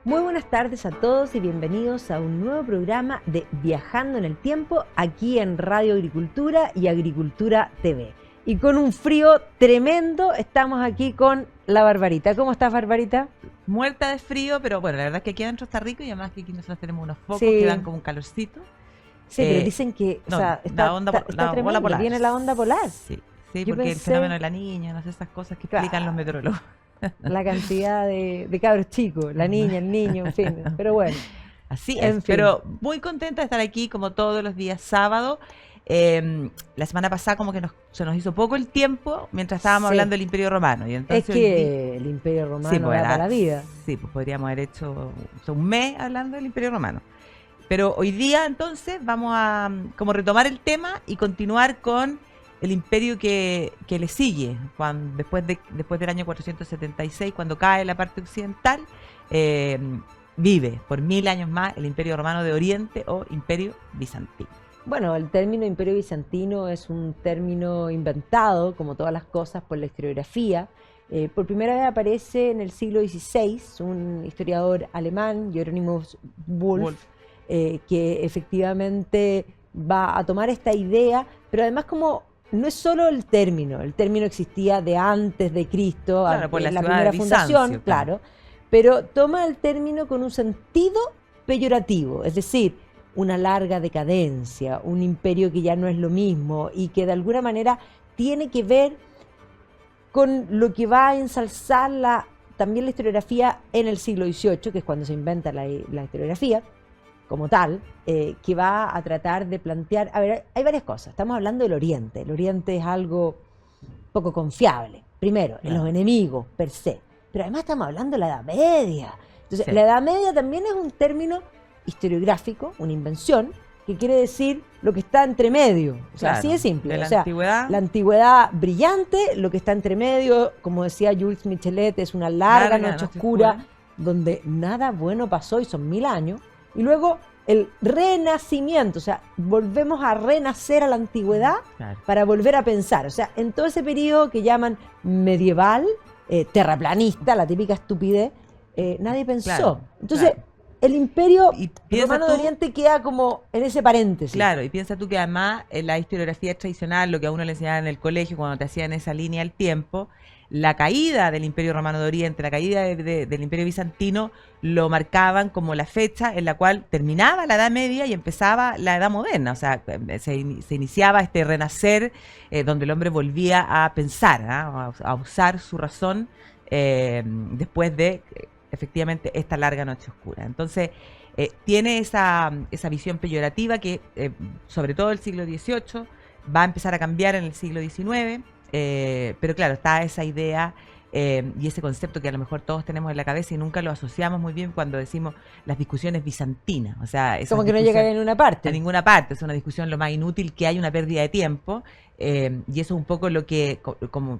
Muy buenas tardes a todos y bienvenidos a un nuevo programa de Viajando en el Tiempo aquí en Radio Agricultura y Agricultura TV. Y con un frío tremendo estamos aquí con la Barbarita. ¿Cómo estás, Barbarita? Muerta de frío, pero bueno, la verdad es que aquí adentro está rico y además que aquí nosotros tenemos unos focos Sí. que dan como un calorcito. Sí, pero dicen que no, está la onda, está la tremendo, ola polar. viene la onda polar. Sí, Yo porque el pensé- fenómeno de la niña, no sé, esas cosas que explican los meteorólogos. La cantidad de cabros chicos, la niña, el niño, en fin. Pero bueno, Así en es, fin. pero muy contenta de estar aquí como todos los días sábado. La semana pasada como que se nos hizo poco el tiempo mientras estábamos Sí. hablando del Imperio Romano. Y entonces Es que el Imperio Romano pues da para la vida. Sí, pues podríamos haber hecho un mes hablando del Imperio Romano. Pero hoy día entonces vamos a como retomar el tema y continuar con el imperio que le sigue, después del año 476, cuando cae la parte occidental, eh, vive por 1000 años más el Imperio Romano de Oriente o Imperio Bizantino. Bueno, el término Imperio Bizantino es un término inventado, como todas las cosas, por la historiografía. Por primera vez aparece en el siglo XVI un historiador alemán, Hieronymus Wolff, que efectivamente va a tomar esta idea, pero además como no es solo el término existía de antes de Cristo, Claro, por la la ciudad primera de fundación, Bizancio, claro, pero toma el término con un sentido peyorativo, es decir, una larga decadencia, un imperio que ya no es lo mismo y que de alguna manera tiene que ver con lo que va a ensalzar también la historiografía en el siglo XVIII, que es cuando se inventa la historiografía como tal, que va a tratar de plantear, a ver, hay varias cosas, estamos hablando del Oriente, el Oriente es algo poco confiable, primero, en los enemigos per se, pero además estamos hablando de la Edad Media, entonces Sí. la Edad Media también es un término historiográfico, una invención, que quiere decir lo que está entre medio, o sea, Claro, así de simple, de la o sea, antigüedad. la antigüedad brillante, lo que está entre medio, como decía Jules Michelet, es una larga noche oscura donde nada bueno pasó y son 1000 años, y luego el renacimiento, o sea, volvemos a renacer a la antigüedad Claro. para volver a pensar, o sea, en todo ese periodo que llaman medieval, terraplanista, la típica estupidez, nadie pensó. Claro, Entonces, claro. el imperio Y piensa romano de tú- Oriente queda como en ese paréntesis. Claro, y piensa tú que además en la historiografía tradicional, lo que a uno le enseñaban en el colegio cuando te hacían esa línea del tiempo, la caída del Imperio Romano de Oriente, la caída del Imperio Bizantino, lo marcaban como la fecha en la cual terminaba la Edad Media y empezaba la Edad Moderna. O sea, se iniciaba este renacer donde el hombre volvía a pensar, a usar su razón después de efectivamente esta larga noche oscura. Entonces, tiene esa visión peyorativa que, sobre todo el siglo XVIII, va a empezar a cambiar en el siglo XIX, pero claro, está esa idea y ese concepto que a lo mejor todos tenemos en la cabeza y nunca lo asociamos muy bien cuando decimos las discusiones bizantinas. O sea, Como que no llega a ninguna parte. a ninguna parte, es una discusión lo más inútil que hay, una pérdida de tiempo, y eso es un poco lo que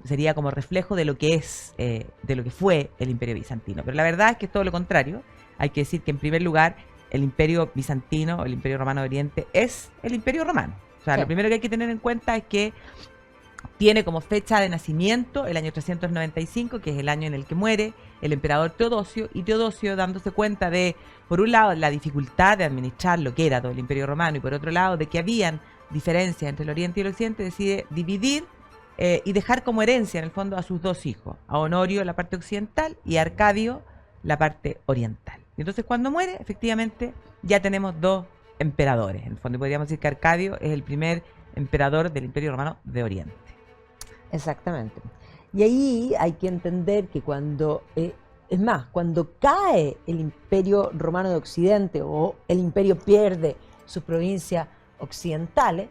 sería como reflejo de lo que es, de lo que fue el Imperio Bizantino. Pero la verdad es que es todo lo contrario. Hay que decir que en primer lugar el Imperio Bizantino, el Imperio Romano de Oriente, es el Imperio Romano. O sea, Sí. lo primero que hay que tener en cuenta es que tiene como fecha de nacimiento el año 395, que es el año en el que muere el emperador Teodosio, y Teodosio, dándose cuenta de, por un lado, la dificultad de administrar lo que era todo el Imperio Romano, y por otro lado, de que habían diferencias entre el Oriente y el Occidente, decide dividir y dejar como herencia, en el fondo, a sus dos hijos, a Honorio la parte occidental y a Arcadio la parte oriental. Y entonces cuando muere, efectivamente, ya tenemos dos emperadores. En el fondo podríamos decir que Arcadio es el primer emperador del Imperio Romano de Oriente. Exactamente. Y ahí hay que entender que cuando, es más, cuando cae el Imperio Romano de Occidente o el imperio pierde sus provincias occidentales,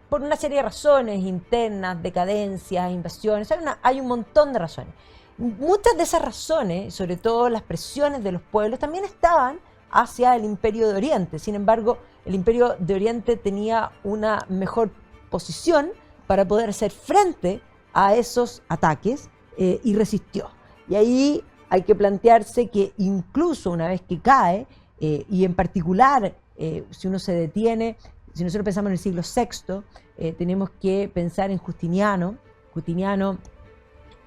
por una serie de razones internas, decadencias, invasiones, hay un montón de razones. Muchas de esas razones, sobre todo las presiones de los pueblos, también estaban hacia el Imperio de Oriente. Sin embargo, el Imperio de Oriente tenía una mejor posición para poder hacer frente a esos ataques y resistió. Y ahí hay que plantearse que incluso una vez que cae, y en particular si uno se detiene, si nosotros pensamos en el siglo VI, tenemos que pensar en Justiniano. Justiniano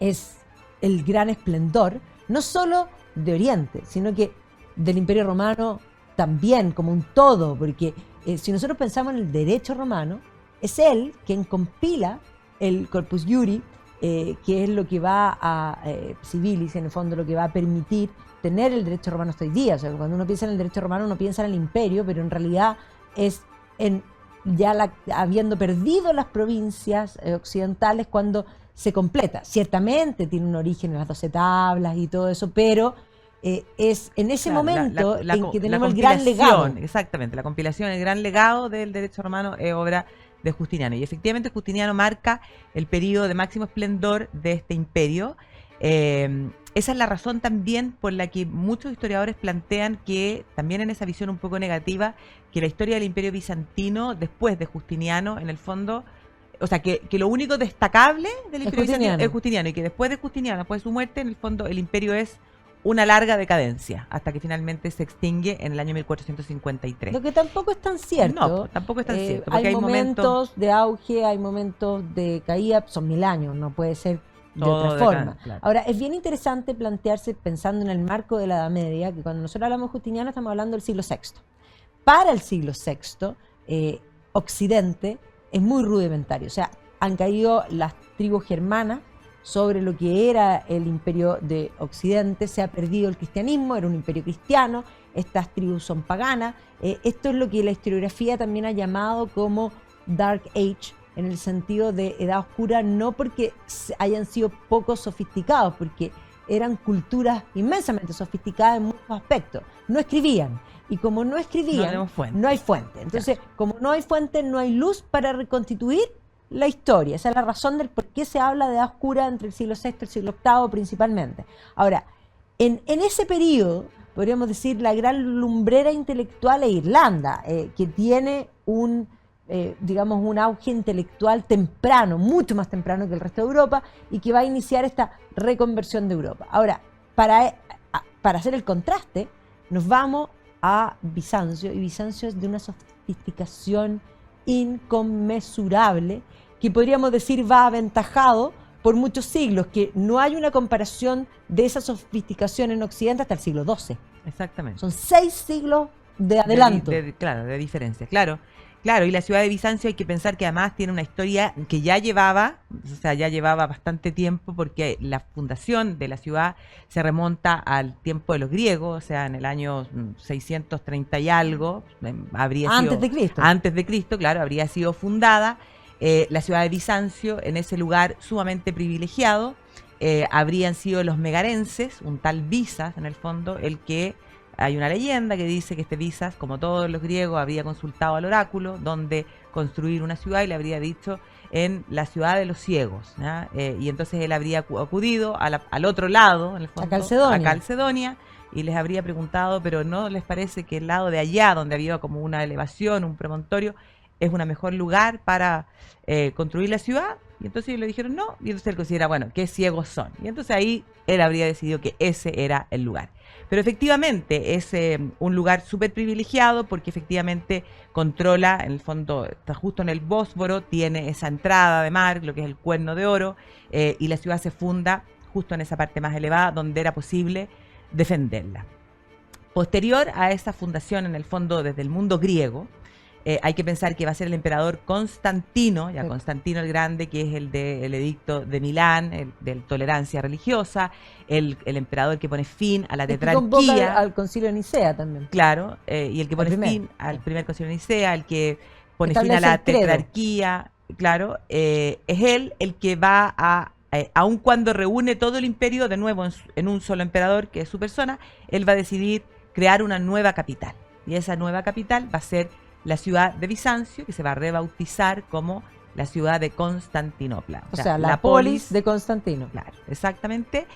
es el gran esplendor, no solo de Oriente, sino que del Imperio Romano también, como un todo, porque si nosotros pensamos en el derecho romano, es él quien compila el Corpus Iuris, que es lo que va a, civilis, en el fondo, lo que va a permitir tener el derecho romano hasta hoy día. O sea, cuando uno piensa en el derecho romano, uno piensa en el imperio, pero en realidad es en habiendo perdido las provincias occidentales cuando se completa. Ciertamente tiene un origen en las 12 tablas y todo eso, pero es en ese momento en que tenemos el gran legado. Exactamente, la compilación, el gran legado del derecho romano es obra de Justiniano. Y efectivamente Justiniano marca el periodo de máximo esplendor de este imperio. Esa es la razón también por la que muchos historiadores plantean que, también en esa visión un poco negativa, que la historia del imperio bizantino después de Justiniano, en el fondo, o sea, que lo único destacable del imperio bizantino es Justiniano, y que después de Justiniano, después de su muerte, en el fondo el imperio es una larga decadencia, hasta que finalmente se extingue en el año 1453. Lo que tampoco es tan cierto. No, tampoco es tan cierto. Hay momentos de auge, hay momentos de caída, son 1000 años, no puede ser de otra forma. Claro. Ahora, es bien interesante plantearse, pensando en el marco de la Edad Media, que cuando nosotros hablamos de Justiniano estamos hablando del siglo VI. Para el siglo VI, Occidente es muy rudimentario, o sea, han caído las tribus germanas sobre lo que era el imperio de Occidente, se ha perdido el cristianismo, era un imperio cristiano, estas tribus son paganas. Esto es lo que la historiografía también ha llamado como Dark Age, en el sentido de edad oscura, no porque hayan sido poco sofisticados, porque eran culturas inmensamente sofisticadas en muchos aspectos. No escribían, y como no escribían, no hay fuente. Entonces, como no hay fuente, no hay luz para reconstituir la historia. Esa es la razón del por qué se habla de edad oscura entre el siglo VI y el siglo VIII principalmente. Ahora, en ese periodo, podríamos decir, la gran lumbrera intelectual es Irlanda, que tiene digamos, un auge intelectual temprano, mucho más temprano que el resto de Europa, y que va a iniciar esta reconversión de Europa. Ahora, para hacer el contraste, nos vamos a Bizancio, y Bizancio es de una sofisticación inconmensurable, que podríamos decir va aventajado por muchos siglos, que no hay una comparación de esa sofisticación en Occidente hasta el siglo XII. Exactamente. Son 6 siglos de adelanto. Claro, de diferencia, claro. Claro, y la ciudad de Bizancio hay que pensar que además tiene una historia que ya llevaba bastante tiempo, porque la fundación de la ciudad se remonta al tiempo de los griegos, o sea, en el año 630 y algo, antes de Cristo. Antes de Cristo, claro, habría sido fundada la ciudad de Bizancio en ese lugar sumamente privilegiado. Habrían sido los megarenses, un tal Visas en el fondo, el que... Hay una leyenda que dice que este Visas, como todos los griegos, había consultado al oráculo donde construir una ciudad, y le habría dicho en la ciudad de los ciegos, y entonces él habría acudido al otro lado, en el fondo, a Calcedonia, y les habría preguntado, pero ¿no les parece que el lado de allá, donde había como una elevación, un promontorio, es un mejor lugar para construir la ciudad? Y entonces ellos le dijeron no, y entonces él considera, bueno, qué ciegos son. Y entonces ahí él habría decidido que ese era el lugar. Pero efectivamente es un lugar súper privilegiado, porque efectivamente controla, en el fondo, está justo en el Bósforo, tiene esa entrada de mar, lo que es el Cuerno de Oro, y la ciudad se funda justo en esa parte más elevada, donde era posible defenderla. Posterior a esa fundación, en el fondo, desde el mundo griego, hay que pensar que va a ser el emperador Constantino, Constantino el Grande, que es el edicto de Milán, el de tolerancia religiosa, el emperador que pone fin a la tetrarquía. Que convoca al concilio de Nicea también. Claro, y el que pone fin al primer concilio de Nicea, el que pone fin a la tetrarquía, claro, es él el que va aun cuando reúne todo el imperio de nuevo en un solo emperador, que es su persona, él va a decidir crear una nueva capital. Y esa nueva capital va a ser la ciudad de Bizancio, que se va a rebautizar como la ciudad de Constantinopla. O sea, la polis de Constantino. Claro, exactamente.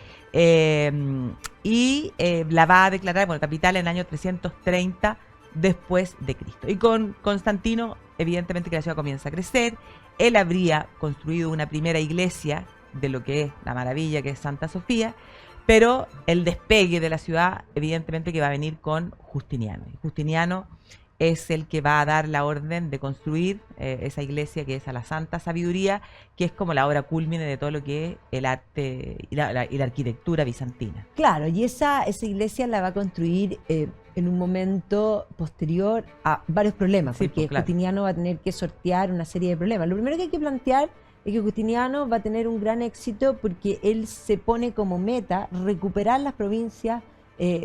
Y la va a declarar, bueno, capital en el año 330 después de Cristo. Y con Constantino, evidentemente que la ciudad comienza a crecer. Él habría construido una primera iglesia de lo que es la maravilla, que es Santa Sofía, pero el despegue de la ciudad, evidentemente que va a venir con Justiniano. Y Justiniano es el que va a dar la orden de construir esa iglesia que es a la Santa Sabiduría, que es como la obra cúlmine de todo lo que es el arte y la arquitectura bizantina. Claro, y esa iglesia la va a construir en un momento posterior a varios problemas, Sí, porque pues, claro. Justiniano va a tener que sortear una serie de problemas. Lo primero que hay que plantear es que Justiniano va a tener un gran éxito porque él se pone como meta recuperar las provincias,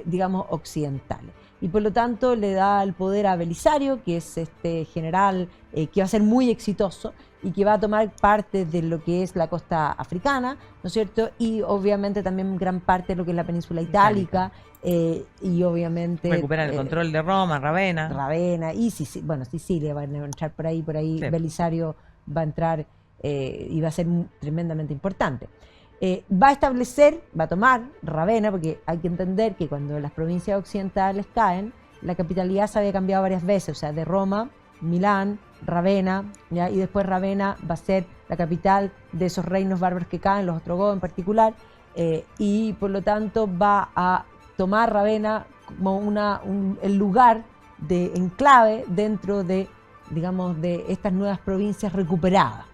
digamos, occidentales. Y por lo tanto le da el poder a Belisario, que es este general que va a ser muy exitoso y que va a tomar parte de lo que es la costa africana, ¿no es cierto? Y obviamente también gran parte de lo que es la península itálica, y obviamente... Recuperan el control de Roma, Ravenna. Ravenna, y bueno, Sicilia va a entrar por ahí Sí. Belisario va a entrar y va a ser tremendamente importante. Va a establecer, va a tomar Ravenna, porque hay que entender que cuando las provincias occidentales caen, la capitalidad se había cambiado varias veces, o sea, de Roma, Milán, Ravenna, ¿ya? Y después Ravenna va a ser la capital de esos reinos bárbaros que caen, los ostrogodos en particular, y por lo tanto va a tomar Ravenna como el lugar de enclave dentro de, digamos, de estas nuevas provincias recuperadas.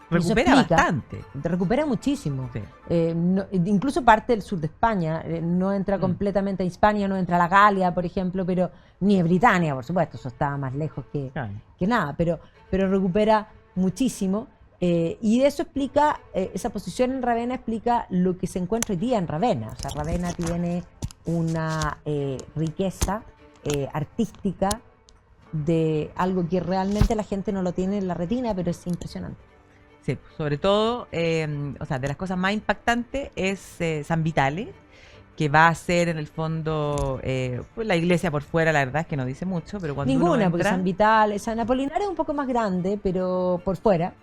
Recupera bastante. Recupera muchísimo. Sí. Incluso parte del sur de España. No entra completamente a Hispania, no entra a la Galia, por ejemplo, pero ni a Britania, por supuesto. Eso estaba más lejos que nada. Pero recupera muchísimo. Y eso explica, esa posición en Ravenna explica lo que se encuentra hoy día en Ravenna. O sea, Ravenna tiene una riqueza artística de algo que realmente la gente no lo tiene en la retina, pero es impresionante. Sí, sobre todo, o sea, de las cosas más impactantes es San Vitale, que va a ser en el fondo, pues la iglesia por fuera, la verdad es que no dice mucho, pero cuando uno entra... porque San Vitale, San Apolinar es un poco más grande, pero por fuera,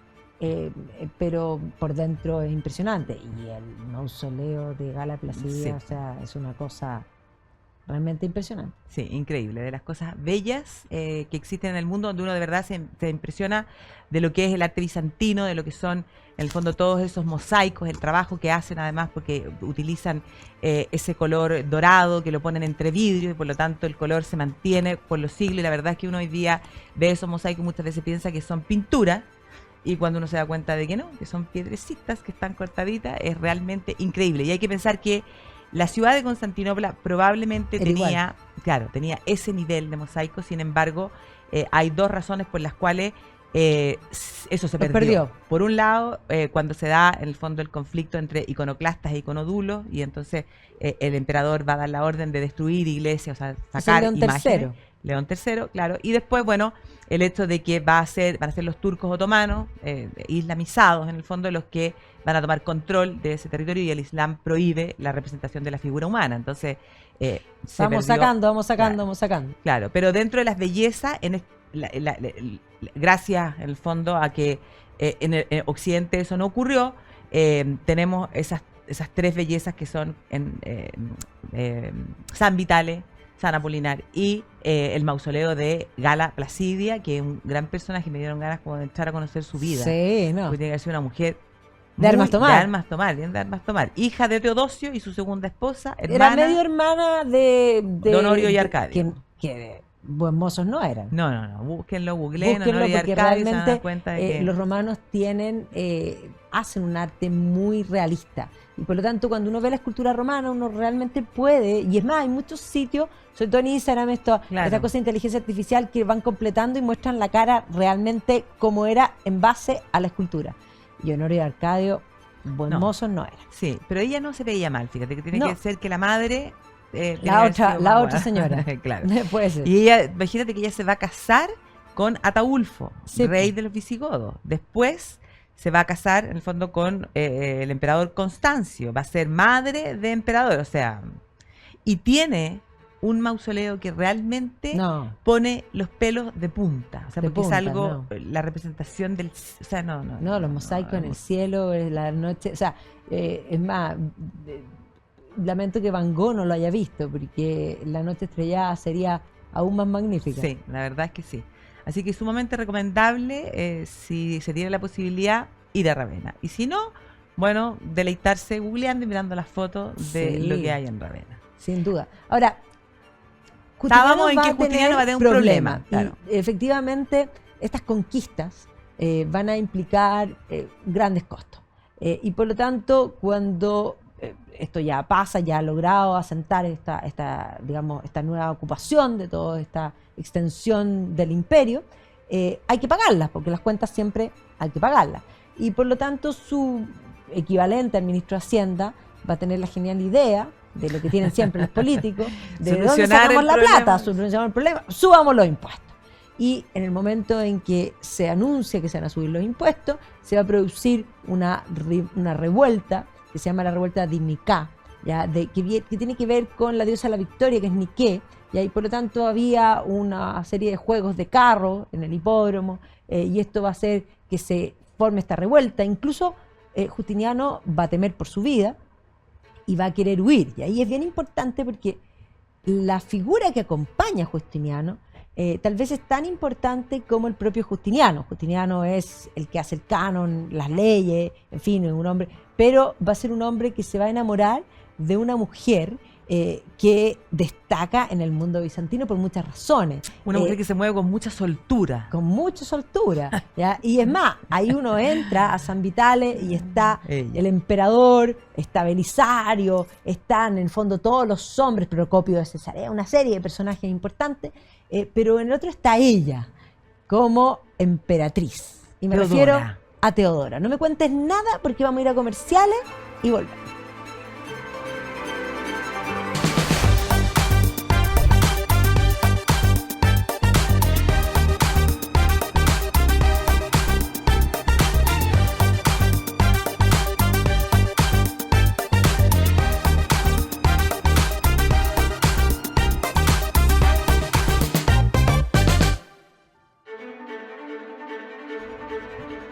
pero por dentro es impresionante. Y el mausoleo de Gala Placidia, Sí. o sea, es una cosa realmente impresionante. Sí, increíble, de las cosas bellas que existen en el mundo, donde uno de verdad se impresiona de lo que es el arte bizantino, de lo que son, en el fondo, todos esos mosaicos, el trabajo que hacen además, porque utilizan ese color dorado, que lo ponen entre vidrio, y por lo tanto el color se mantiene por los siglos, y la verdad es que uno hoy día ve esos mosaicos, muchas veces piensa que son pinturas, y cuando uno se da cuenta de que no, que son piedrecitas que están cortaditas, es realmente increíble. Y hay que pensar que la ciudad de Constantinopla probablemente tenía ese nivel de mosaico, sin embargo, hay dos razones por las cuales eso se perdió. Por un lado, cuando se da en el fondo el conflicto entre iconoclastas e iconodulos, y entonces el emperador va a dar la orden de destruir iglesias, o sea, sacar imágenes. León III, claro. Y después, bueno, el hecho de que van a ser los turcos otomanos, islamizados en el fondo, los que van a tomar control de ese territorio, y el Islam prohíbe la representación de la figura humana. Entonces, vamos sacando. Claro, pero dentro de las bellezas, gracias en el fondo a que en Occidente eso no ocurrió, tenemos esas tres bellezas que son San Vitale, San Apolinar y el mausoleo de Gala Placidia, que es un gran personaje, me dieron ganas como de entrar a conocer su vida. Sí, no. Porque tiene que ser una mujer de armas tomar, hija de Teodosio y su segunda esposa, hermana. Era medio hermana de Honorio y Arcadio. Que buen mozos no eran. No, búsquenlo, googleen, Honorio y porque Arcadio, realmente se van a dar cuenta de que... los romanos hacen un arte muy realista. Y por lo tanto, cuando uno ve la escultura romana, uno realmente puede, y es más, hay muchos sitios, sobre todo en Instagram, esta cosa de inteligencia artificial, que van completando y muestran la cara realmente como era en base a la escultura. Y Honorio y Arcadio, mozos no eran. Sí, pero ella no se veía mal, fíjate, que tiene que ser que la madre... la otra señora. Claro. Puede ser. Y ella, imagínate que ella se va a casar con Ataulfo, rey de los visigodos. Después se va a casar, en el fondo, con el emperador Constancio. Va a ser madre de emperador, o sea... Y tiene un mausoleo que realmente pone los pelos de punta. O sea, porque es algo... La representación del... O sea, No, los mosaicos en el cielo, la noche... O sea, es más... Lamento que Van Gogh no lo haya visto, porque la noche estrellada sería aún más magnífica. Sí, la verdad es que sí. Así que es sumamente recomendable, si se tiene la posibilidad, ir a Ravenna. Y si no, bueno, deleitarse googleando y mirando las fotos de lo que hay en Ravenna. Sin duda. Ahora, Estábamos en que Justiniano va a tener un problema. Claro. Y efectivamente, estas conquistas van a implicar grandes costos. Y por lo tanto, cuando esto ya pasa, ya ha logrado asentar esta nueva ocupación de toda esta extensión del imperio, hay que pagarlas, porque las cuentas siempre hay que pagarlas. Y por lo tanto, su equivalente al ministro de Hacienda va a tener la genial idea de lo que tienen siempre los políticos, de dónde sacamos la plata, solucionamos el problema, subamos los impuestos. Y en el momento en que se anuncia que se van a subir los impuestos, se va a producir una revuelta que se llama la revuelta de Nicá, ¿ya? Que tiene que ver con la diosa de la victoria, que es Niké, y por lo tanto había una serie de juegos de carro en el hipódromo, y esto va a hacer que se forme esta revuelta. Incluso Justiniano va a temer por su vida y va a querer huir. Y ahí es bien importante porque la figura que acompaña a Justiniano tal vez es tan importante como el propio Justiniano. Justiniano es el que hace el canon, las leyes, en fin, es un hombre, pero va a ser un hombre que se va a enamorar de una mujer que destaca en el mundo bizantino por muchas razones. Una mujer que se mueve con mucha soltura. Con mucha soltura, ¿ya? Y es más, ahí uno entra a San Vitale y está el emperador, está Belisario, están en el fondo todos los hombres, Procopio de Cesarea, una serie de personajes importantes, pero en el otro está ella, como emperatriz. Y me refiero a Teodora. No me cuentes nada porque vamos a ir a comerciales y volvemos.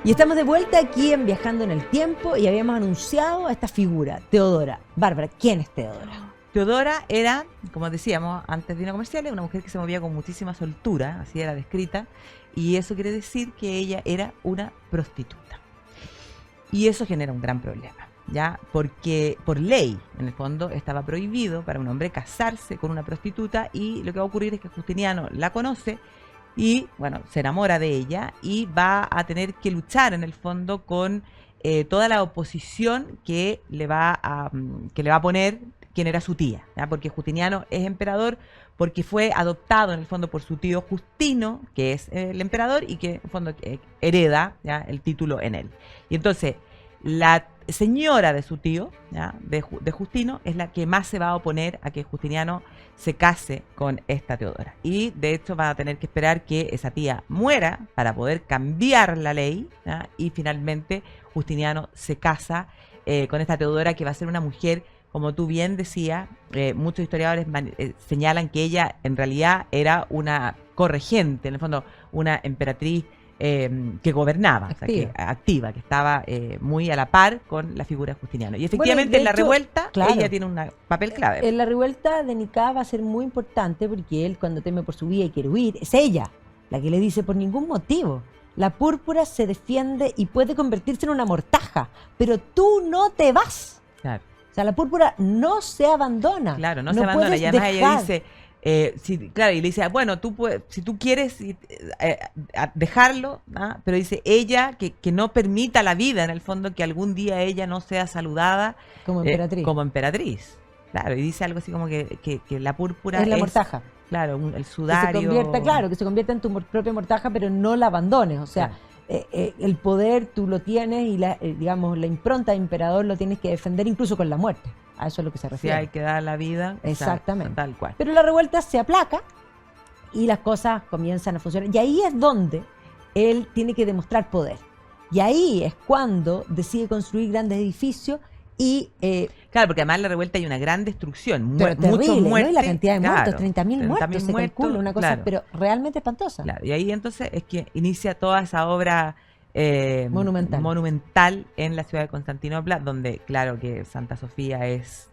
Y estamos de vuelta aquí en Viajando en el Tiempo y habíamos anunciado a esta figura, Teodora. Bárbara, ¿quién es Teodora? Teodora era, como decíamos antes de ir a comerciales, una mujer que se movía con muchísima soltura, así era descrita, y eso quiere decir que ella era una prostituta. Y eso genera un gran problema, ¿ya? Porque por ley, en el fondo, estaba prohibido para un hombre casarse con una prostituta, y lo que va a ocurrir es que Justiniano la conoce y, bueno, se enamora de ella y va a tener que luchar, en el fondo, con toda la oposición que le va a poner quien era su tía, ¿ya? Porque Justiniano es emperador porque fue adoptado, en el fondo, por su tío Justino, que es el emperador, y que, en el fondo, hereda, ¿ya?, el título en él. Y entonces, la señora de su tío, ¿ya?, de Justino, es la que más se va a oponer a que Justiniano se case con esta Teodora. Y de hecho van a tener que esperar que esa tía muera para poder cambiar la ley, ¿ya? Y finalmente Justiniano se casa con esta Teodora, que va a ser una mujer, como tú bien decías, muchos historiadores señalan que ella en realidad era una corregente, en el fondo una emperatriz que gobernaba, activa, que estaba muy a la par con la figura de Justiniano. Y efectivamente, bueno, en la revuelta, claro, ella tiene un papel clave. En la revuelta de Nicá va a ser muy importante porque él, cuando teme por su vida y quiere huir, es ella la que le dice: por ningún motivo, la púrpura se defiende y puede convertirse en una mortaja, pero tú no te vas. Claro. O sea, la púrpura no se abandona. Claro, no se abandona. Y además ella dice... claro, y le dice, bueno, tú puedes, si tú quieres dejarlo, ¿no? Pero dice ella que no permita la vida, en el fondo, que algún día ella no sea saludada como emperatriz. Como emperatriz. Claro, y dice algo así como que la púrpura es la mortaja. Claro, el sudario. Que se convierta en tu propia mortaja, pero no la abandones. O sea, claro, el poder tú lo tienes y la impronta de emperador lo tienes que defender incluso con la muerte. A eso es lo que se refiere. Sí, hay que dar la vida. Exactamente. Tal cual. Pero la revuelta se aplaca y las cosas comienzan a funcionar. Y ahí es donde él tiene que demostrar poder. Y ahí es cuando decide construir grandes edificios y... claro, porque además en la revuelta hay una gran destrucción. Muchos muertos, ¿no? Y la cantidad de muertos, claro, 30.000 muertos, se calcula, una cosa, claro, pero realmente espantosa. Claro, y ahí entonces es que inicia toda esa obra... monumental en la ciudad de Constantinopla, donde claro que Santa Sofía es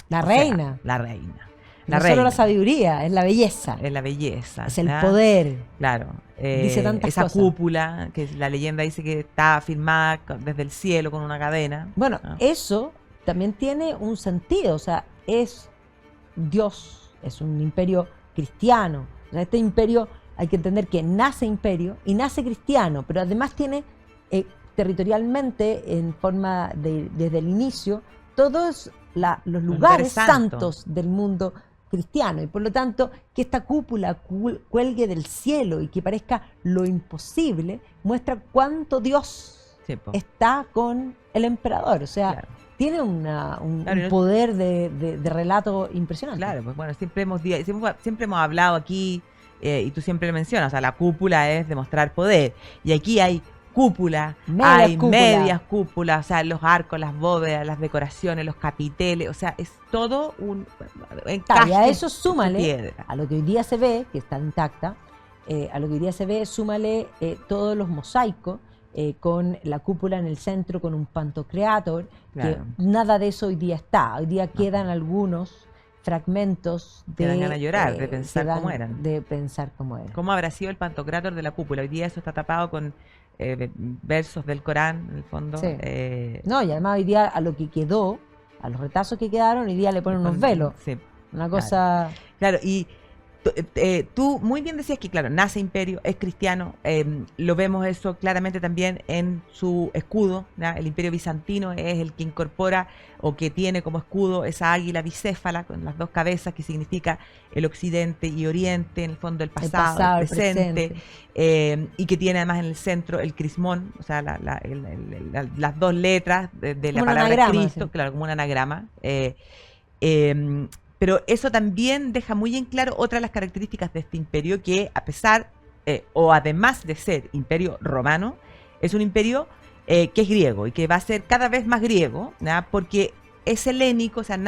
la reina. La reina. No solo la sabiduría, es la belleza. Es la belleza. Es el poder. Claro. Dice tantas esa cosas. Cúpula, que la leyenda dice que está firmada desde el cielo con una cadena. Bueno, eso también tiene un sentido, o sea, es Dios es un imperio cristiano. O sea, este imperio hay que entender que nace imperio y nace cristiano, pero además tiene territorialmente, en forma desde el inicio, todos los lugares santos del mundo cristiano, y por lo tanto que esta cúpula cuelgue del cielo y que parezca lo imposible muestra cuánto Dios está con el emperador, o sea, tiene un poder de relato impresionante. Claro, pues bueno, siempre hemos hablado aquí, y tú siempre lo mencionas, o sea, la cúpula es demostrar poder, y aquí hay cúpula, medias cúpulas, o sea, los arcos, las bóvedas, las decoraciones, los capiteles, o sea, es todo un encaje. Y a eso súmale, a lo que hoy día se ve, que está intacta, a lo que hoy día se ve, súmale todos los mosaicos, con la cúpula en el centro, con un pantocreator, que nada de eso hoy día está. Hoy día quedan algunos fragmentos de... dan ganas de llorar, de pensar cómo eran. De pensar cómo eran. ¿Cómo habrá sido el pantocrátor de la cúpula? Hoy día eso está tapado con versos del Corán, en el fondo. Sí. No, y además hoy día a lo que quedó, a los retazos que quedaron, hoy día le ponen unos velos. Sí, una cosa... Claro, y tú muy bien decías que, claro, nace imperio, es cristiano, lo vemos eso claramente también en su escudo, ¿ya? El imperio bizantino es el que incorpora o que tiene como escudo esa águila bicéfala con las dos cabezas, que significa el occidente y oriente, en el fondo el pasado, el presente. Y que tiene además en el centro el crismón, o sea, las dos letras de la palabra Cristo, claro, como un anagrama. Pero eso también deja muy en claro otra de las características de este imperio, que a pesar, o además de ser imperio romano, es un imperio que es griego y que va a ser cada vez más griego, ¿no? Porque es helénico, o sea,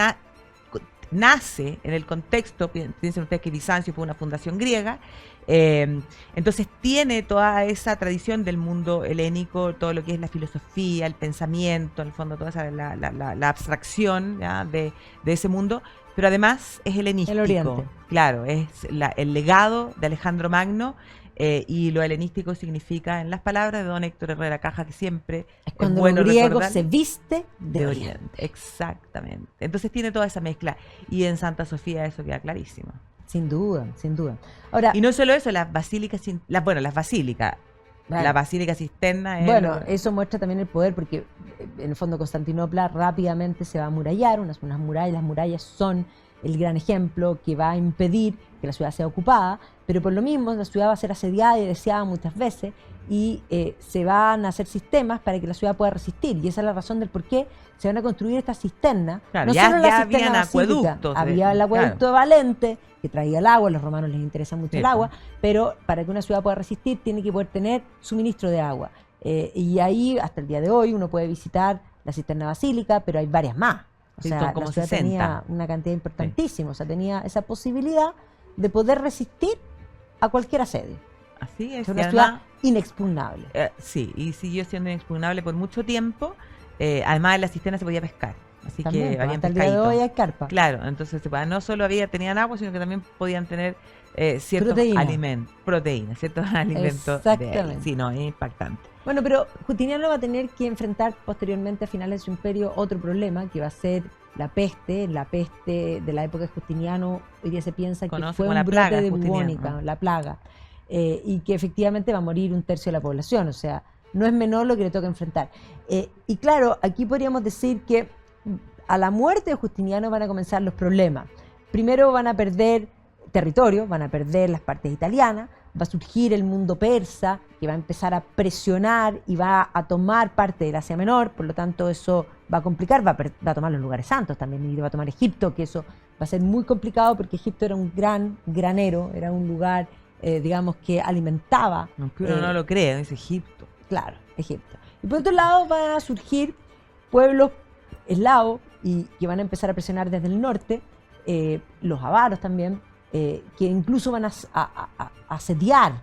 nace en el contexto, piensen ustedes que Bizancio fue una fundación griega, entonces tiene toda esa tradición del mundo helénico, todo lo que es la filosofía, el pensamiento, en el fondo toda esa, la abstracción, ¿ya? De ese mundo, pero además es helenístico. El Oriente. Claro, es el legado de Alejandro Magno, y lo helenístico significa, en las palabras de don Héctor Herrera Caja, que siempre es cuando bueno el griego se viste de Oriente. Exactamente. Entonces tiene toda esa mezcla, y en Santa Sofía eso queda clarísimo. Sin duda, sin duda. Ahora, y no solo eso, las basílicas, la Basílica Cisterna es... Bueno, eso muestra también el poder, porque en el fondo Constantinopla rápidamente se va a amurallar, unas murallas, las murallas son el gran ejemplo que va a impedir que la ciudad sea ocupada, pero por lo mismo la ciudad va a ser asediada y deseada muchas veces, y se van a hacer sistemas para que la ciudad pueda resistir, y esa es la razón del por qué se van a construir estas cisternas. Claro, no solo la cisterna basílica, acueductos. Había el acueducto de Valente, que traía el agua, a los romanos les interesa mucho el agua, pero para que una ciudad pueda resistir tiene que poder tener suministro de agua. Y ahí, hasta el día de hoy, uno puede visitar la cisterna basílica, pero hay varias más. O sea, como la ciudad 60. tenía una cantidad importantísima, o sea, tenía esa posibilidad de poder resistir a cualquier asedio. Así es. Es una ciudad inexpugnable. Sí, y siguió siendo inexpugnable por mucho tiempo. Además, en la cisterna se podía pescar. Así también, que habían hasta el día de hoy hay carpa. Claro, entonces no solo tenían agua, sino que también podían tener ciertos proteínas, ciertos alimentos. Exactamente. Sí, no, es impactante. Bueno, pero Justiniano va a tener que enfrentar posteriormente, a finales de su imperio, otro problema, que va a ser la peste de la época de Justiniano. Hoy día se piensa que fue un brote de bubónica, la plaga, y que efectivamente va a morir 1/3 de la población, o sea, no es menor lo que le toca enfrentar. Y claro, aquí podríamos decir que a la muerte de Justiniano van a comenzar los problemas. Primero van a perder territorio, van a perder las partes italianas, va a surgir el mundo persa, que va a empezar a presionar y va a tomar parte del Asia Menor, por lo tanto eso va a complicar, va a tomar los lugares santos también, y va a tomar Egipto, que eso va a ser muy complicado porque Egipto era un gran granero, era un lugar, digamos, que alimentaba. Aunque uno no lo cree, es Egipto. Claro, Egipto. Y por otro lado van a surgir pueblos eslavos y que van a empezar a presionar desde el norte, los avaros también, que incluso van a asediar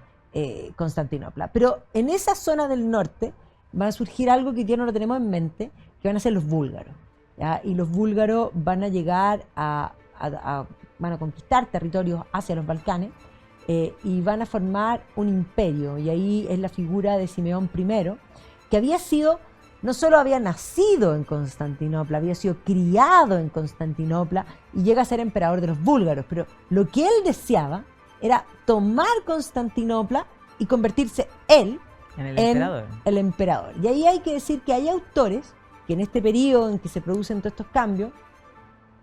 Constantinopla. Pero en esa zona del norte va a surgir algo que ya no lo tenemos en mente, que van a ser los búlgaros, ¿ya? Y los búlgaros van a llegar van a conquistar territorios hacia los Balcanes, y van a formar un imperio, y ahí es la figura de Simeón I, que había sido no solo había nacido en Constantinopla, había sido criado en Constantinopla y llega a ser emperador de los búlgaros, pero lo que él deseaba era tomar Constantinopla y convertirse él En el en emperador. el emperador. Y ahí hay que decir que hay autores que en este periodo en que se producen todos estos cambios,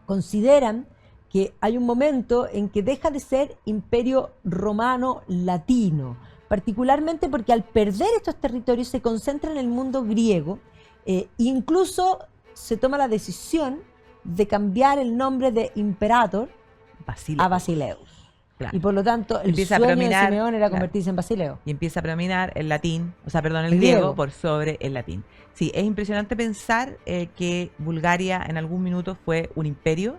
consideran que hay un momento en que deja de ser imperio romano latino, particularmente porque al perder estos territorios se concentra en el mundo griego, incluso se toma la decisión de cambiar el nombre de imperator Basileus. a Basileus. Claro. Y por lo tanto, el Empieza a sueño de predominar, Simeón era claro. convertirse en Basileo. Y empieza a predominar el latín, el El griego griego. por sobre el latín. Sí, es impresionante pensar que Bulgaria en algún minuto fue un imperio.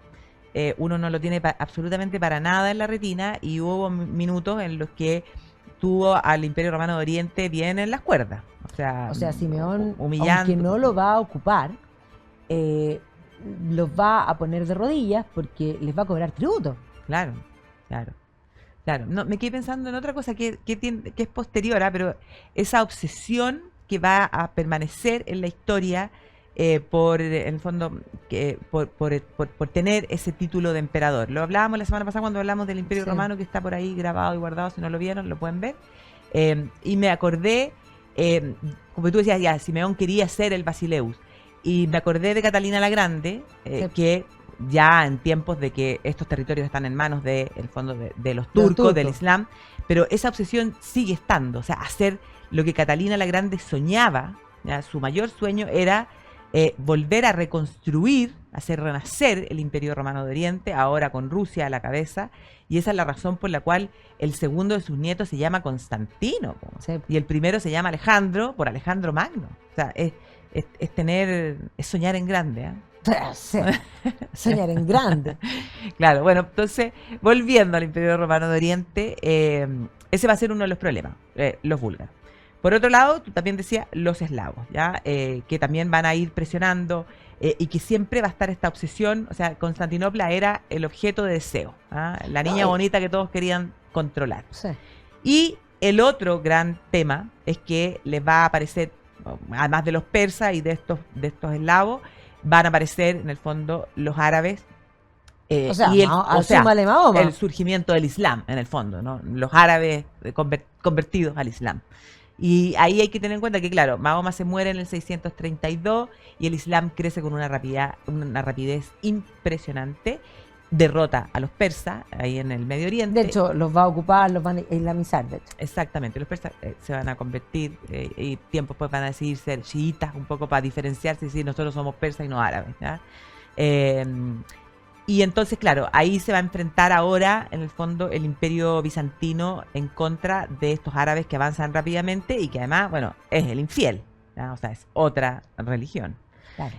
Uno no lo tiene absolutamente para nada en la retina y hubo minutos en los que tuvo al Imperio Romano de Oriente bien en las cuerdas. O sea, Simeón, humillando. aunque no lo va a ocupar, los va a poner de rodillas porque les va a cobrar tributo. Claro. No, me quedé pensando en otra cosa que es posterior, pero esa obsesión que va a permanecer en la historia por, en el fondo, por tener ese título de emperador. Lo hablábamos la semana pasada cuando hablamos del Imperio Romano, que está por ahí grabado y guardado, si no lo vieron, lo pueden ver. Y me acordé, como tú decías, ya, Simeón quería ser el Basileus. Y me acordé de Catalina la Grande, que ya en tiempos de que estos territorios están en manos de, en el fondo, de los turcos, del Islam, pero esa obsesión sigue estando. O sea, hacer lo que Catalina la Grande soñaba, ¿ya? Su mayor sueño era volver a reconstruir, hacer renacer el Imperio Romano de Oriente, ahora con Rusia a la cabeza, y esa es la razón por la cual el segundo de sus nietos se llama Constantino, y el primero se llama Alejandro, por Alejandro Magno. O sea, es soñar en grande, ¿eh? Soñar en grande. Claro, bueno, entonces, volviendo al Imperio Romano de Oriente, ese va a ser uno de los problemas, los búlgaros. Por otro lado, tú también decías los eslavos, ¿ya? Que también van a ir presionando y que siempre va a estar esta obsesión. O sea, Constantinopla era el objeto de deseo, ¿ah? La niña bonita que todos querían controlar. Sí. Y el otro gran tema es que les va a aparecer, además de los persas y de estos eslavos, van a aparecer en el fondo los árabes. O sea, y Mahoma. El surgimiento del Islam, en el fondo, ¿no? Los árabes convertidos al Islam. Y ahí hay que tener en cuenta que, claro, Mahoma se muere en el 632 y el Islam crece con una rapidez impresionante. Derrota a los persas ahí en el Medio Oriente. De hecho, los va a ocupar, los van a islamizar, de hecho. Exactamente, los persas se van a convertir y tiempos pues van a decidir ser chiitas un poco para diferenciarse y decir nosotros somos persas y no árabes, ¿ya? Y entonces, claro, ahí se va a enfrentar ahora, en el fondo, el Imperio Bizantino en contra de estos árabes que avanzan rápidamente y que además, bueno, es el infiel, ¿ya? O sea, es otra religión. Claro.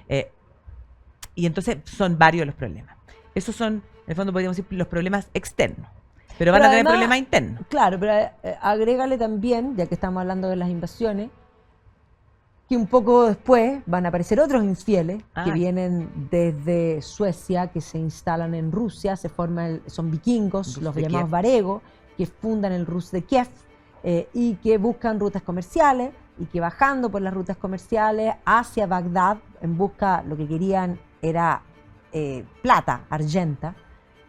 Y entonces son varios los problemas. Esos son, en el fondo, podríamos decir, los problemas externos. Pero van a tener problemas internos. Claro, pero agrégale también, ya que estamos hablando de las invasiones, que un poco después van a aparecer otros infieles que vienen desde Suecia, que se instalan en Rusia, son vikingos, los llamados varegos, que fundan el Rus de Kiev y que buscan rutas comerciales y que bajando por las rutas comerciales hacia Bagdad, en busca, lo que querían era plata, argenta,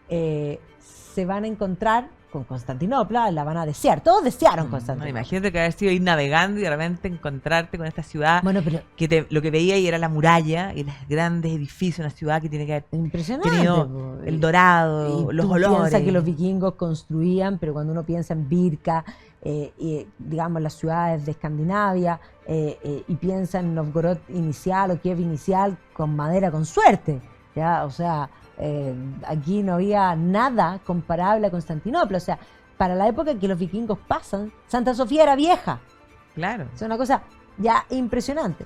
se van a encontrar con Constantinopla, la van a desear. Todos desearon Constantinopla. Bueno, imagínate que haber sido ir navegando y de repente encontrarte con esta ciudad, bueno, pero que lo que veía ahí era la muralla y los grandes edificios, una ciudad que tiene que haber tenido el dorado, los olores. Piensa que los vikingos construían, pero cuando uno piensa en Birka, digamos las ciudades de Escandinavia, y piensa en Novgorod inicial o Kiev inicial, con madera con suerte, ¿ya? O sea, aquí no había nada comparable a Constantinopla. O sea, para la época en que los vikingos pasan, Santa Sofía era vieja. Claro. Es una cosa ya impresionante.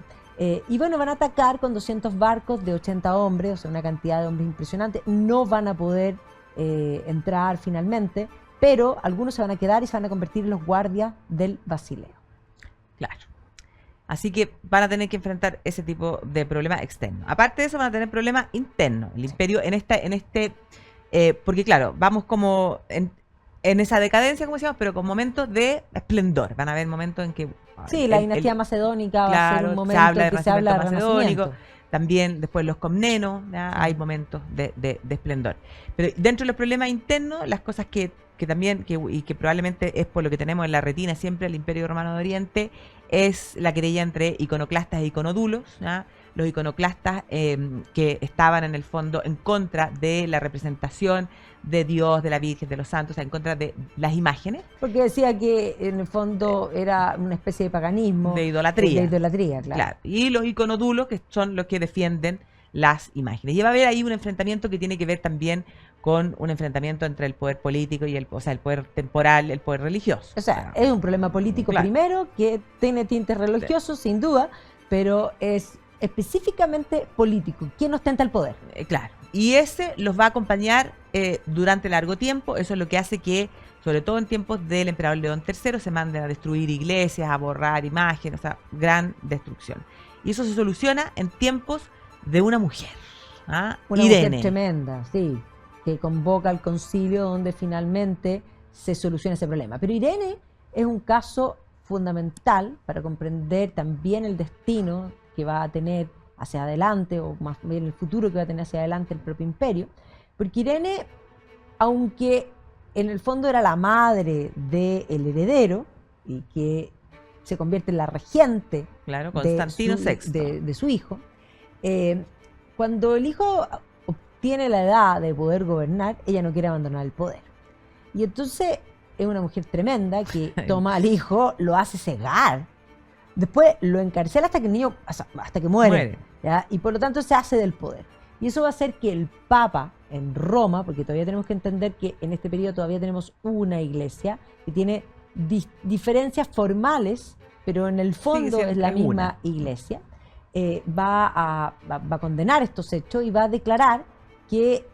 Y bueno, van a atacar con 200 barcos de 80 hombres, o sea, una cantidad de hombres impresionante. No van a poder entrar finalmente, pero algunos se van a quedar y se van a convertir en los guardias del Basileo. Claro. Así que van a tener que enfrentar ese tipo de problemas externos. Aparte de eso, van a tener problemas internos. El imperio porque claro, vamos como en esa decadencia, como decíamos, pero con momentos de esplendor. Van a haber momentos en que Sí, la dinastía macedónica va a ser claro, un momento en que se habla de renacimiento. También después los Comnenos, hay momentos de esplendor. Pero dentro de los problemas internos, las cosas que también, y que probablemente es por lo que tenemos en la retina siempre el Imperio Romano de Oriente, es la querella entre iconoclastas e iconodulos, ¿ya? Los iconoclastas que estaban en el fondo en contra de la representación de Dios, de la Virgen, de los santos, o sea, en contra de las imágenes. Porque decía que en el fondo era una especie de paganismo. De idolatría. De idolatría, claro. Y los iconodulos, que son los que defienden las imágenes. Y va a haber ahí un enfrentamiento que tiene que ver también con un enfrentamiento entre el poder político y el poder temporal, el poder religioso. O sea, es un problema político primero, que tiene tintes religiosos, sin duda, pero es específicamente político. ¿Quién ostenta el poder? Claro. Y ese los va a acompañar durante largo tiempo. Eso es lo que hace que, sobre todo en tiempos del emperador León III, se manden a destruir iglesias, a borrar imágenes, o sea, gran destrucción. Y eso se soluciona en tiempos de una mujer. Una Irene. mujer tremenda, sí, que convoca al concilio donde finalmente se soluciona ese problema. Pero Irene es un caso fundamental para comprender también el destino que va a tener hacia adelante, o más bien el futuro que va a tener hacia adelante el propio imperio, porque Irene, aunque en el fondo era la madre del heredero y que se convierte en la regente, claro, Constantino VI, de su hijo, cuando el hijo obtiene la edad de poder gobernar, ella no quiere abandonar el poder. Y entonces es una mujer tremenda que toma al hijo, lo hace cegar, después lo encarcela hasta que el niño, hasta que muere. ¿Ya? Y por lo tanto se hace del poder. Y eso va a hacer que el Papa en Roma, porque todavía tenemos que entender que en este periodo todavía tenemos una iglesia que tiene diferencias formales, pero en el fondo es la misma iglesia, va a condenar estos hechos y va a declarar que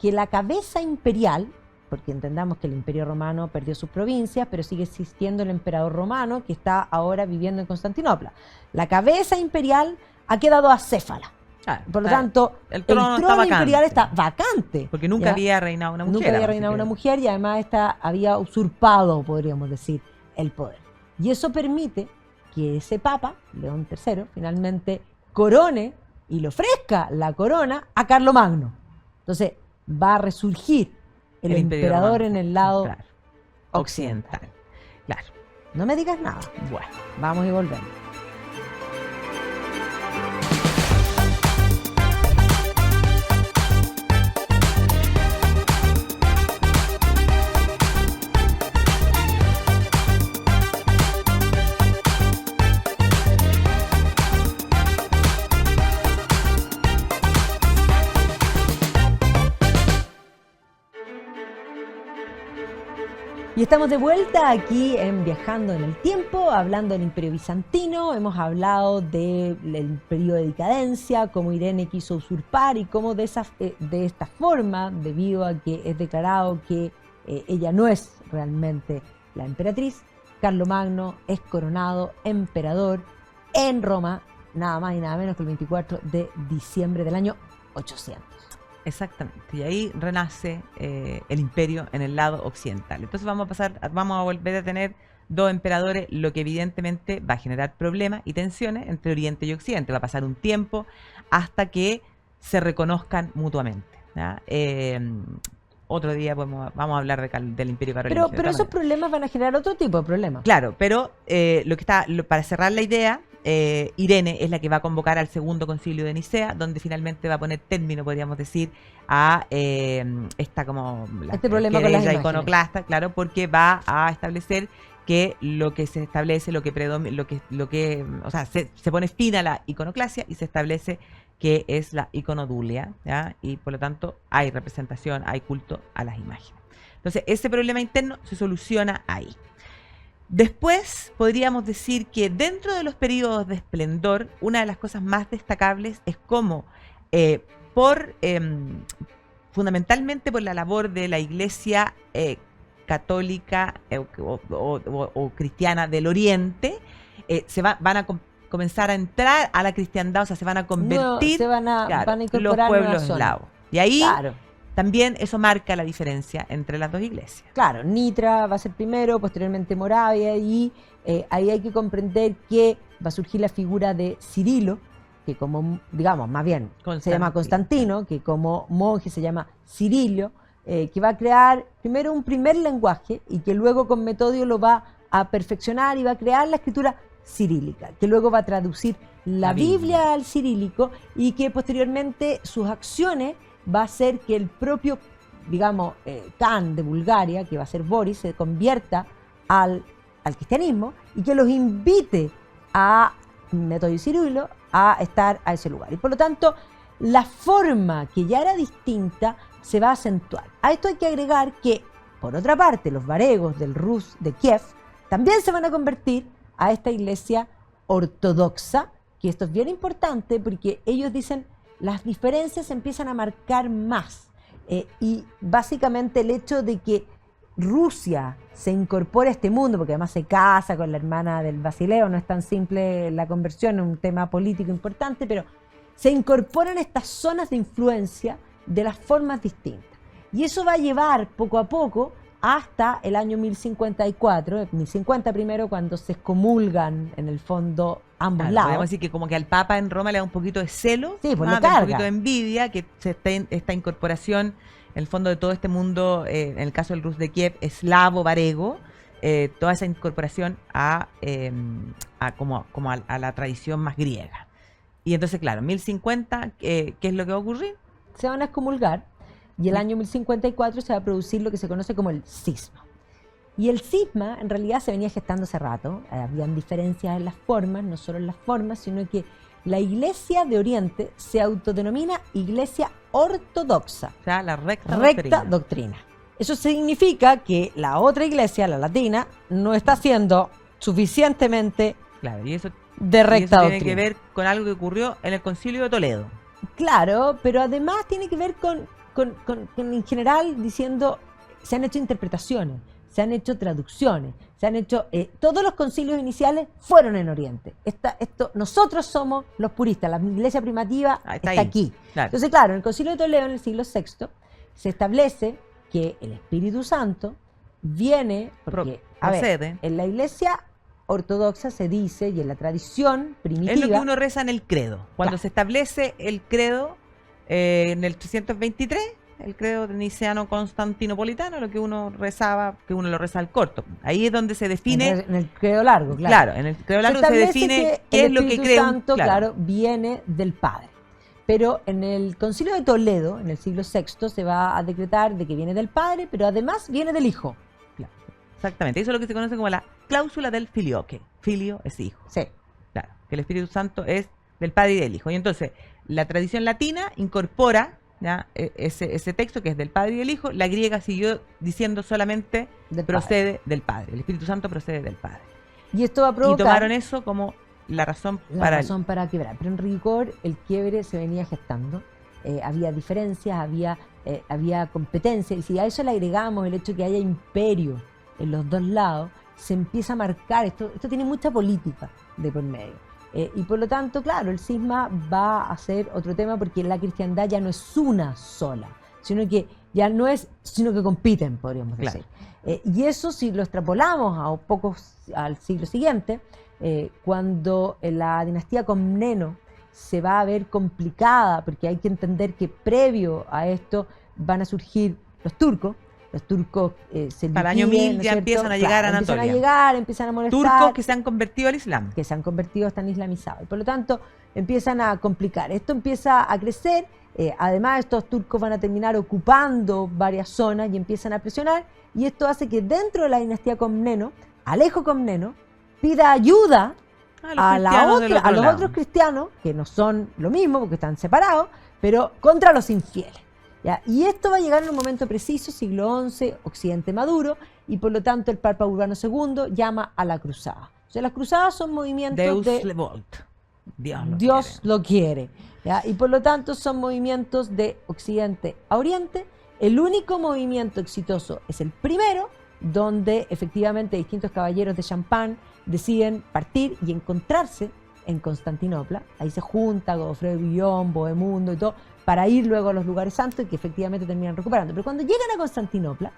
la cabeza imperial, porque entendamos que el Imperio Romano perdió sus provincias, pero sigue existiendo el emperador romano que está ahora viviendo en Constantinopla. La cabeza imperial ha quedado acéfala. Por lo tanto, el trono imperial está vacante. Porque nunca había reinado una mujer. Nunca había reinado una mujer, y además había usurpado, podríamos decir, el poder. Y eso permite que ese Papa, León III, finalmente corone y le ofrezca la corona a Carlomagno. Entonces va a resurgir el emperador en el lado occidental. Claro. No me digas nada. Bueno, vamos y volvemos. Y estamos de vuelta aquí en Viajando en el Tiempo, hablando del Imperio Bizantino. Hemos hablado del periodo de decadencia, cómo Irene quiso usurpar y cómo de esta forma, debido a que es declarado que ella no es realmente la emperatriz, Carlomagno es coronado emperador en Roma, nada más y nada menos que el 24 de diciembre del año 800. Exactamente, y ahí renace el imperio en el lado occidental. Entonces vamos a volver a tener dos emperadores, lo que evidentemente va a generar problemas y tensiones entre Oriente y Occidente. Va a pasar un tiempo hasta que se reconozcan mutuamente, ¿ya? Otro día vamos a hablar del Imperio Carolingio. Pero esos problemas van a generar otro tipo de problemas. Claro, pero para cerrar la idea, Irene es la que va a convocar al segundo concilio de Nicea, donde finalmente va a poner término, podríamos decir, a este problema con las iconoclasta, claro, porque va a establecer que lo que se establece, se pone fin a la iconoclasia y se establece que es la iconodulia, ¿ya? Y por lo tanto hay representación, hay culto a las imágenes. Entonces ese problema interno se soluciona ahí. Después podríamos decir que dentro de los periodos de esplendor, una de las cosas más destacables es cómo fundamentalmente por la labor de la Iglesia católica o cristiana del Oriente, van a comenzar a entrar a la cristiandad, o sea, se van a convertir van a incorporar los pueblos eslavos. Y ahí también eso marca la diferencia entre las dos iglesias. Claro, Nitra va a ser primero, posteriormente Moravia, y ahí hay que comprender que va a surgir la figura de Cirilo, que como, digamos, más bien se llama Constantino, que como monje se llama Cirilio, que va a crear primero un primer lenguaje y que luego con Metodio lo va a perfeccionar y va a crear la escritura cirílica, que luego va a traducir la Biblia al cirílico y que posteriormente sus acciones va a hacer que el propio, digamos, Khan de Bulgaria, que va a ser Boris, se convierta al cristianismo y que los invite a Metodio y Cirilo a estar a ese lugar. Y por lo tanto, la forma que ya era distinta se va a acentuar. A esto hay que agregar que, por otra parte, los varegos del Rus de Kiev también se van a convertir a esta iglesia ortodoxa, que esto es bien importante porque ellos dicen las diferencias se empiezan a marcar más. Y básicamente el hecho de que Rusia se incorpora a este mundo, porque además se casa con la hermana del Basileo, no es tan simple la conversión, es un tema político importante, pero se incorporan estas zonas de influencia de las formas distintas. Y eso va a llevar poco a poco hasta el año 1054, 1050 primero, cuando se excomulgan en el fondo ambos lados. Podemos decir que como que al Papa en Roma le da un poquito de celo, sí, pues un poquito de envidia, que esta incorporación en el fondo de todo este mundo, en el caso del Rus de Kiev, eslavo, varego, toda esa incorporación a la tradición más griega. Y entonces, claro, 1050, ¿qué es lo que va a ocurrir? Se van a excomulgar y el año 1054 se va a producir lo que se conoce como el cisma. Y el cisma en realidad se venía gestando hace rato, habían diferencias en las formas, no solo en las formas, sino que la Iglesia de Oriente se autodenomina Iglesia ortodoxa. O sea, la recta doctrina. Eso significa que la otra iglesia, la latina, no está siendo suficientemente y eso, de recta doctrina. Tiene que ver con algo que ocurrió en el Concilio de Toledo. Claro, pero además tiene que ver con en general diciendo, se han hecho interpretaciones, se han hecho traducciones, se han hecho, todos los concilios iniciales fueron en Oriente. Nosotros somos los puristas, la iglesia primitiva está aquí. Claro. Entonces, claro, en el Concilio de Toledo, en el siglo VI, se establece que el Espíritu Santo viene, porque, en la iglesia ortodoxa se dice, y en la tradición primitiva... Es lo que uno reza en el credo. Cuando se establece el credo en el 323, el credo niceno constantinopolitano, lo que uno rezaba, que uno lo reza al corto. Ahí es donde se define... En el credo largo, claro. Claro, en el credo largo se define qué es lo que cree. El Espíritu Santo, claro, viene del Padre. Pero en el Concilio de Toledo, en el siglo VI, se va a decretar de que viene del Padre, pero además viene del Hijo. Claro. Exactamente, eso es lo que se conoce como la cláusula del filioque. Filio es hijo. Sí. Claro, que el Espíritu Santo es del Padre y del Hijo. Y entonces, la tradición latina incorpora ese texto que es del Padre y del Hijo. La griega siguió diciendo solamente procede del Padre. El Espíritu Santo procede del Padre. Y esto va a provocar... Y tomaron eso como la razón para quebrar. Pero en rigor el quiebre se venía gestando. Había diferencias, había competencia. Y si a eso le agregamos el hecho de que haya imperio en los dos lados, se empieza a marcar. Esto tiene mucha política de por medio. Y por lo tanto, claro, el cisma va a ser otro tema porque la cristiandad ya no es una sola, sino que compiten, podríamos decir. Y eso, si lo extrapolamos al siglo siguiente, cuando la dinastía Comneno se va a ver complicada, porque hay que entender que previo a esto van a surgir los turcos se para el año 1000 ya empiezan a llegar a Anatolia. Empiezan a molestar. Turcos que se han convertido al Islam. Que se han convertido, están islamizados. Y por lo tanto, empiezan a complicar. Esto empieza a crecer. Además, estos turcos van a terminar ocupando varias zonas y empiezan a presionar. Y esto hace que dentro de la dinastía Comneno, Alejo Comneno pida ayuda a los otros cristianos, que no son lo mismo porque están separados, pero contra los infieles. ¿Ya? Y esto va a llegar en un momento preciso, siglo XI, Occidente maduro, y por lo tanto el Papa Urbano II llama a la cruzada. O sea, las cruzadas son movimientos Dios lo quiere. ¿Ya? Y por lo tanto son movimientos de Occidente a Oriente. El único movimiento exitoso es el primero, donde efectivamente distintos caballeros de Champagne deciden partir y encontrarse en Constantinopla. Ahí se junta Godofredo de Bouillon, Bohemundo y todo, para ir luego a los lugares santos y que efectivamente terminan recuperando. Pero cuando llegan a Constantinopla,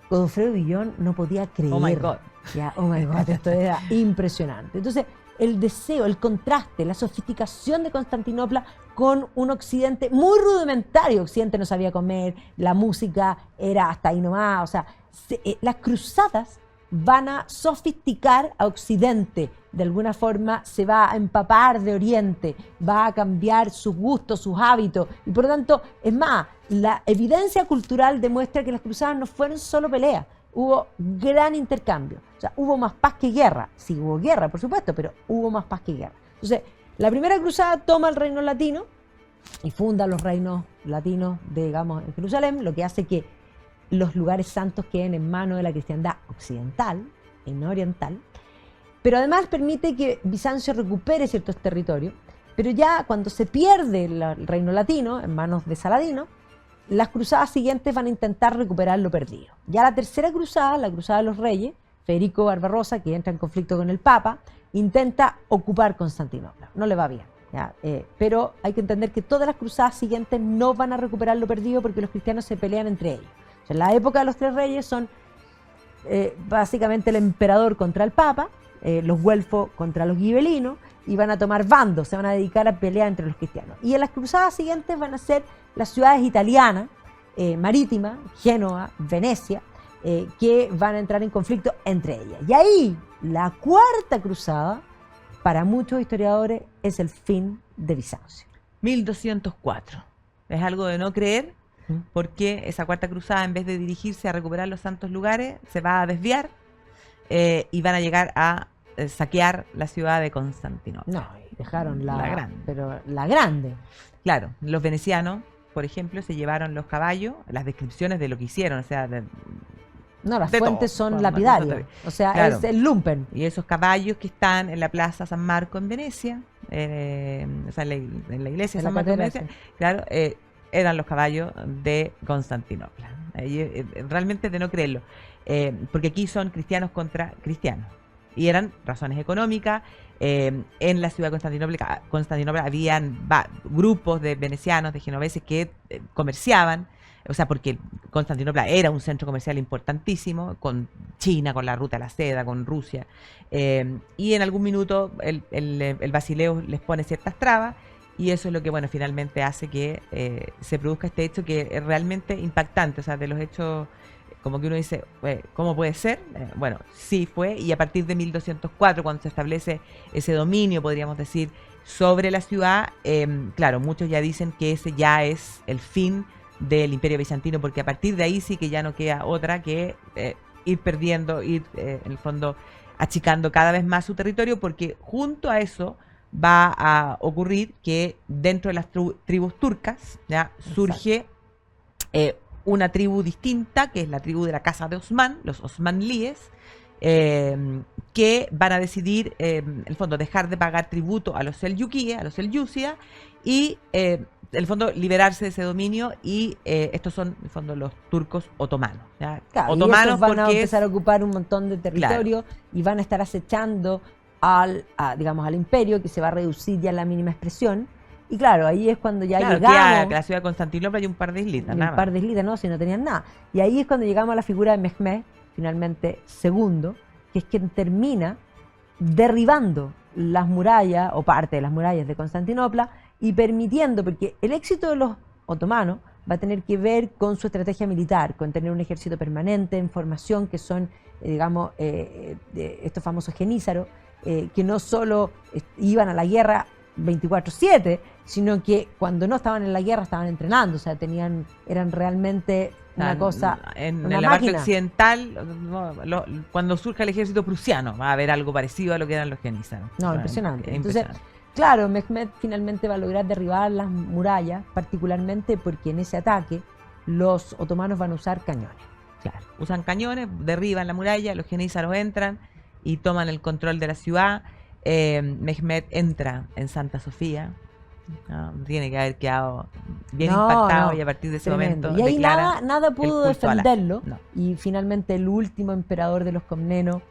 Godofredo de Bouillon no podía creer. Oh my God. Ya, oh my God, esto era impresionante. Entonces, el deseo, el contraste, la sofisticación de Constantinopla con un occidente muy rudimentario. Occidente no sabía comer, la música era hasta ahí nomás. O sea, las cruzadas van a sofisticar a Occidente. De alguna forma se va a empapar de Oriente, va a cambiar sus gustos, sus hábitos. Y por lo tanto, es más, la evidencia cultural demuestra que las cruzadas no fueron solo peleas. Hubo gran intercambio. O sea, hubo más paz que guerra. Sí, hubo guerra, por supuesto, pero hubo más paz que guerra. Entonces, la primera cruzada toma el reino latino y funda los reinos latinos, digamos, en Jerusalén, lo que hace que los lugares santos queden en manos de la cristiandad occidental y no oriental. Pero además permite que Bizancio recupere ciertos territorios. Pero ya cuando se pierde el reino latino en manos de Saladino, las cruzadas siguientes van a intentar recuperar lo perdido. Ya la tercera cruzada, la cruzada de los reyes, Federico Barbarossa, que entra en conflicto con el Papa, intenta ocupar Constantinopla. No le va bien, ¿ya? Pero hay que entender que todas las cruzadas siguientes no van a recuperar lo perdido porque los cristianos se pelean entre ellos. O sea, en la época de los tres reyes son básicamente el emperador contra el Papa, los güelfos contra los gibelinos, y van a tomar bandos, se van a dedicar a pelear entre los cristianos. Y en las cruzadas siguientes van a ser las ciudades italianas, marítimas, Génova, Venecia, que van a entrar en conflicto entre ellas. Y ahí, la cuarta cruzada, para muchos historiadores, es el fin de Bizancio. 1204. Es algo de no creer, porque esa cuarta cruzada, en vez de dirigirse a recuperar los santos lugares, se va a desviar y van a llegar a saquear la ciudad de Constantinopla. No, dejaron la grande. Pero la grande. Claro, los venecianos, por ejemplo, se llevaron los caballos, las descripciones de lo que hicieron, o sea, no, las de fuentes todo, son lapidarias. O sea, claro, es el lumpen. Y esos caballos que están en la Plaza San Marco en Venecia, o sea, en la iglesia de San Marco en Venecia, claro, eran los caballos de Constantinopla. Realmente de no creerlo. Porque aquí son cristianos contra cristianos. Y eran razones económicas. En la ciudad de Constantinopla habían grupos de venecianos, de genoveses que comerciaban. O sea, porque Constantinopla era un centro comercial importantísimo, con China, con la ruta de la seda, con Rusia. Y en algún minuto el Basileo les pone ciertas trabas. Y eso es lo que, bueno, finalmente hace que se produzca este hecho que es realmente impactante. O sea, de los hechos, como que uno dice, ¿cómo puede ser? Bueno, sí fue. Y a partir de 1204, cuando se establece ese dominio, podríamos decir, sobre la ciudad, claro, muchos ya dicen que ese ya es el fin del Imperio Bizantino, porque a partir de ahí sí que ya no queda otra que ir perdiendo, en el fondo achicando cada vez más su territorio, porque junto a eso va a ocurrir que dentro de las tribus turcas ya surge una tribu distinta, que es la tribu de la casa de Osman, los osmanlíes, que van a decidir, en el fondo, dejar de pagar tributo a los selyukíes, a los selyúcidas, y en el fondo liberarse de ese dominio, y estos son, en el fondo, los turcos otomanos. ¿Ya? Claro, Otomanos, y estos van a porque empezar a ocupar un montón de territorio, claro, y van a estar acechando digamos, al imperio, que se va a reducir ya a la mínima expresión. Y claro, ahí es cuando ya llegamos. Que la ciudad de Constantinopla hay un par de islitas, nada. Un par de islitas, no, si no tenían nada. Y ahí es cuando llegamos a la figura de Mehmed, finalmente segundo, que es quien termina derribando las murallas, o parte de las murallas de Constantinopla, y permitiendo, porque el éxito de los otomanos va a tener que ver con su estrategia militar, con tener un ejército permanente en formación, que son, digamos, estos famosos genízaros, que no solo iban a la guerra 24/7, sino que cuando no estaban en la guerra estaban entrenando, o sea, eran realmente una cosa, en la parte occidental, cuando surja el ejército prusiano, va a haber algo parecido a lo que eran los genízaros. No, impresionante. Entonces, claro, Mehmed finalmente va a lograr derribar las murallas, particularmente porque en ese ataque los otomanos van a usar cañones. Claro, usan cañones, derriban la muralla, los genízaros entran y toman el control de la ciudad. Mehmed entra en Santa Sofía, tiene que haber quedado bien impactado, y a partir de ese tremendo. momento y ahí nada pudo defenderlo, no. Y finalmente el último emperador de los Comnenos,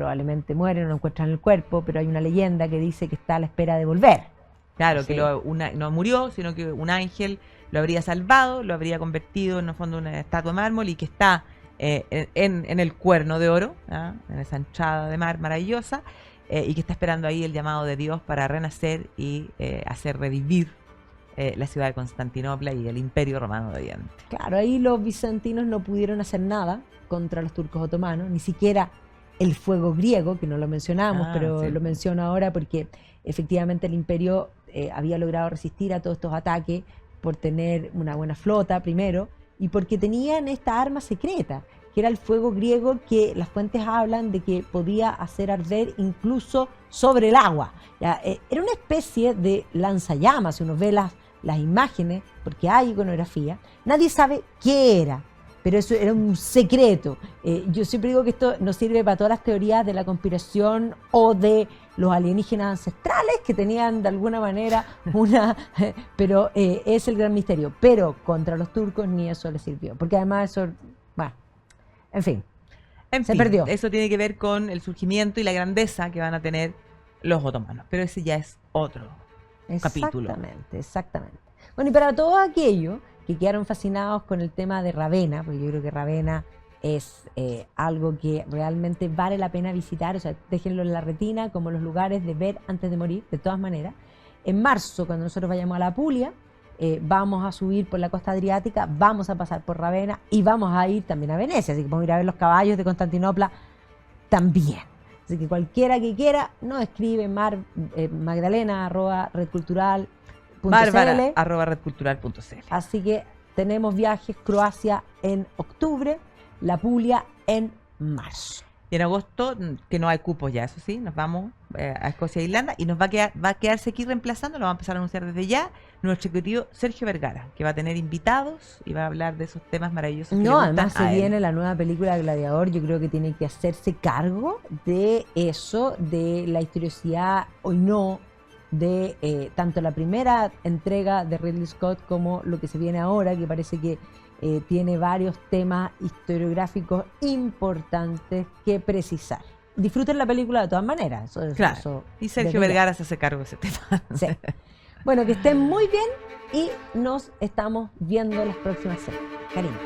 probablemente muere, no encuentran el cuerpo, pero hay una leyenda que dice que está a la espera de volver. Claro, Sí. que no murió, sino que un ángel lo habría salvado, lo habría convertido en el fondo en una estatua de mármol y que está en el Cuerno de Oro, ¿ah? En esa entrada de mar maravillosa, y que está esperando ahí el llamado de Dios para renacer y hacer revivir la ciudad de Constantinopla y el Imperio Romano de Oriente. Claro, ahí los bizantinos no pudieron hacer nada contra los turcos otomanos, ni siquiera el fuego griego, que no lo mencionamos, pero Sí. lo menciono ahora porque efectivamente el imperio había logrado resistir a todos estos ataques por tener una buena flota primero y porque tenían esta arma secreta, que era el fuego griego, que las fuentes hablan de que podía hacer arder incluso sobre el agua. Ya, era una especie de lanzallamas, si uno ve las imágenes, porque hay iconografía, nadie sabe qué era, pero eso era un secreto. Yo siempre digo que esto nos sirve para todas las teorías de la conspiración o de los alienígenas ancestrales que tenían de alguna manera una... pero es el gran misterio. Pero contra los turcos ni eso les sirvió, porque además eso... Bueno, en fin, En se fin, perdió. eso tiene que ver con el surgimiento y la grandeza que van a tener los otomanos, pero ese ya es otro capítulo. Exactamente, exactamente. Bueno, y para todos aquellos que quedaron fascinados con el tema de Ravenna, porque yo creo que Ravenna es algo que realmente vale la pena visitar, o sea, déjenlo en la retina como los lugares de ver antes de morir, de todas maneras. En marzo, cuando nosotros vayamos a la Apulia, vamos a subir por la costa adriática, vamos a pasar por Ravenna y vamos a ir también a Venecia, así que vamos a ir a ver los caballos de Constantinopla también. Así que cualquiera que quiera nos escribe magdalena@redcultural.cl. Bárbara@redcultural.cl. Así que tenemos viajes: Croacia en octubre, la Apulia en marzo. Y en agosto, que no hay cupos ya, eso sí, nos vamos a Escocia e Irlanda y nos va a quedarse aquí reemplazando, lo vamos a empezar a anunciar desde ya, nuestro querido Sergio Vergara, que va a tener invitados y va a hablar de esos temas maravillosos. Que No, le gustan además se a él. viene la nueva película Gladiador, yo creo que tiene que hacerse cargo de eso, de la historiosidad o no, de tanto la primera entrega de Ridley Scott como lo que se viene ahora, que parece que tiene varios temas historiográficos importantes que precisar. Disfruten la película de todas maneras. Claro. Y Sergio desde ya. Vergara se hace cargo de ese tema. Sí. Bueno, que estén muy bien y nos estamos viendo las próximas semanas. Cariño.